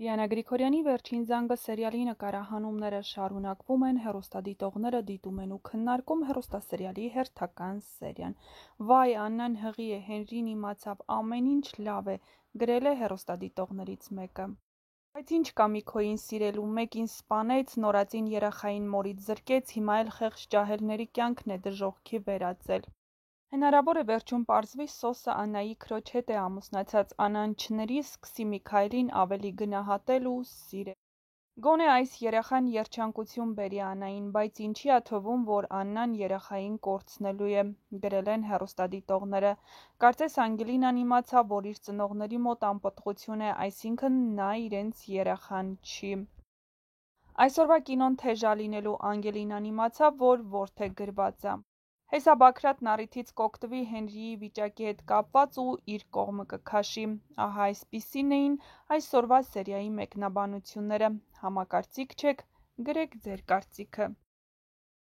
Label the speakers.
Speaker 1: Դիանա Գրիգորյանի «Վերջին զանգը» սերիալի նկարահանումները շարունակվում են, հեռուստադիտողները դիտում են ու քննարկում հեռուստասերիալի հերթական սերիան։ «Վայ, Աննան հղի է, Հենրին իմացավ, ամեն ինչ լավ է», գրել է հեռուստադիտողներից մեկը։ Բայց ինչ կա Միքոյին սիրելու, մեկին սպանեց, նորածին երեխային մորից զրկեց, հիմա էլ խեղճ ջահելների կյանքն է դժոխքի վերածել։ Հնարավոր է վերջում պարզվի Սոսը Աննայի քրոջ հետ է ամուսնացած, Աննան չների, սկսի Միքայելին ավելի գնահատել ու սիրել։ Գոնե այս երեխան երջանկություն բերի Աննային, բայց ինչի ա թվում, որ Աննան երեխային կորցնելու է, գրել են հեռուստադիտողները։ Կարծես Անգելինան իմացավ, որ իր ծնողների մոտ անպտղություն է, այսինքն նա իրենց երեխան չի։ Այսօրվա կինոն թեժ ա լինելու, Անգելինան իմացավ, որ որդե գրված ա։ Հեսա Բաքրատն առիթից կօգտվի Հենրիի վիճակի հետ կապված ու իր կողմը կքաշի։ Ահա այսպիսին էին այսօրվա սերիայի մեկնաբանությունները։ Համակարծիք չեք, գրեք ձեր կարծիքը։